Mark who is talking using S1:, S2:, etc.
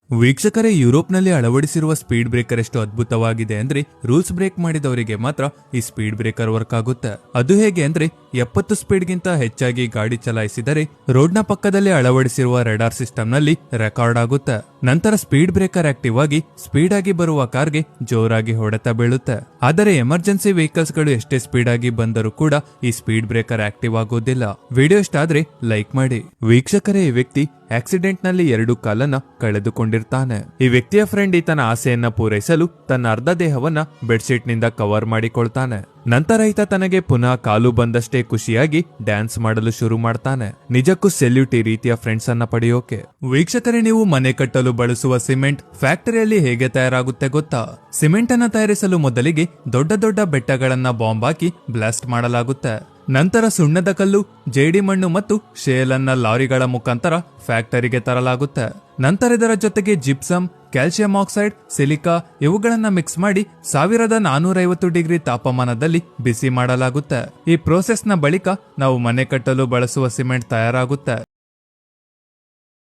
S1: ವೀಕ್ಷಕರೇ, ಯುರೋಪ್ನಲ್ಲಿ ಅಳವಡಿಸಿರುವ ಸ್ಪೀಡ್ ಬ್ರೇಕರ್ ಎಷ್ಟು ಅದ್ಭುತವಾಗಿದೆ ಅಂದ್ರೆ ರೂಲ್ಸ್ ಬ್ರೇಕ್ ಮಾಡಿದವರಿಗೆ ಮಾತ್ರ ಈ ಸ್ಪೀಡ್ ಬ್ರೇಕರ್ ವರ್ಕ್ ಆಗುತ್ತೆ. ಅದು ಹೇಗೆ ಅಂದ್ರೆ 70 ಸ್ಪೀಡ್ ಗಿಂತ ಹೆಚ್ಚಾಗಿ ಗಾಡಿ ಚಲಾಯಿಸಿದರೆ ರೋಡ್ನ ಪಕ್ಕದಲ್ಲಿ ಅಳವಡಿಸಿರುವ ರೆಡಾರ್ ಸಿಸ್ಟಮ್ ನಲ್ಲಿ ರೆಕಾರ್ಡ್ ಆಗುತ್ತೆ. ನಂತರ ಸ್ಪೀಡ್ ಬ್ರೇಕರ್ ಆಕ್ಟಿವ್ ಆಗಿ ಸ್ಪೀಡ್ ಆಗಿ ಬರುವ ಕಾರ್ಗೆ ಜೋರಾಗಿ ಹೊಡೆತ ಬೀಳುತ್ತೆ. ಆದರೆ ಎಮರ್ಜೆನ್ಸಿ ವೆಹಿಕಲ್ಸ್ ಗಳು ಎಷ್ಟೇ ಸ್ಪೀಡ್ ಆಗಿ ಬಂದರೂ ಕೂಡ ಈ ಸ್ಪೀಡ್ ಬ್ರೇಕರ್ ಆಕ್ಟಿವ್ ಆಗೋದಿಲ್ಲ. ವಿಡಿಯೋ ಇಷ್ಟ ಆದ್ರೆ ಲೈಕ್ ಮಾಡಿ. ವೀಕ್ಷಕರೇ, ಈ ವ್ಯಕ್ತಿ ಆಕ್ಸಿಡೆಂಟ್ ನಲ್ಲಿ 2 ಕಾಲನ್ನ ಕಳೆದುಕೊಂಡಿರ್ತಾನೆ. ಈ ವ್ಯಕ್ತಿಯ ಫ್ರೆಂಡ್ ಈತನ ಆಸೆಯನ್ನ ಪೂರೈಸಲು ತನ್ನ ಅರ್ಧ ದೇಹವನ್ನ ಬೆಡ್ಶೀಟ್ ನಿಂದ ಕವರ್ ಮಾಡಿಕೊಳ್ತಾನೆ. ನಂತರ ಈತ ತನಗೆ ಪುನಃ ಕಾಲು ಬಂದಷ್ಟೇ ಖುಷಿಯಾಗಿ ಡ್ಯಾನ್ಸ್ ಮಾಡಲು ಶುರು ಮಾಡ್ತಾನೆ. ನಿಜಕ್ಕೂ ಸೆಲ್ಯೂಟ್ ಈ ರೀತಿಯ ಫ್ರೆಂಡ್ಸ್ ಅನ್ನ ಪಡೆಯೋಕೆ. ವೀಕ್ಷಕರೇ, ನೀವು ಮನೆ ಕಟ್ಟಲು ಬಳಸುವ ಸಿಮೆಂಟ್ ಫ್ಯಾಕ್ಟರಿಯಲ್ಲಿ ಹೇಗೆ ತಯಾರಾಗುತ್ತೆ ಗೊತ್ತಾ? ಸಿಮೆಂಟ್ ಅನ್ನ ತಯಾರಿಸಲು ಮೊದಲಿಗೆ ದೊಡ್ಡ ದೊಡ್ಡ ಬೆಟ್ಟಗಳನ್ನ ಬಾಂಬ್ ಹಾಕಿ ಬ್ಲಾಸ್ಟ್ ಮಾಡಲಾಗುತ್ತೆ. ನಂತರ ಸುಣ್ಣದ ಕಲ್ಲು, ಜೇಡಿ ಮಣ್ಣು ಮತ್ತು ಶೇಲ್ ಅನ್ನ ಲಾರಿಗಳ ಮುಖಾಂತರ ಫ್ಯಾಕ್ಟರಿಗೆ ತರಲಾಗುತ್ತೆ. ನಂತರ ಇದರ ಜೊತೆಗೆ ಜಿಪ್ಸಮ್, ಕ್ಯಾಲ್ಸಿಯಂ ಆಕ್ಸೈಡ್, ಸಿಲಿಕಾ ಇವುಗಳನ್ನ ಮಿಕ್ಸ್ ಮಾಡಿ 1450 ಡಿಗ್ರಿ ತಾಪಮಾನದಲ್ಲಿ ಬಿಸಿ ಮಾಡಲಾಗುತ್ತೆ. ಈ ಪ್ರೋಸೆಸ್ ನ ಬಳಿಕ ನಾವು ಮನೆ ಕಟ್ಟಲು ಬಳಸುವ ಸಿಮೆಂಟ್ ತಯಾರಾಗುತ್ತೆ.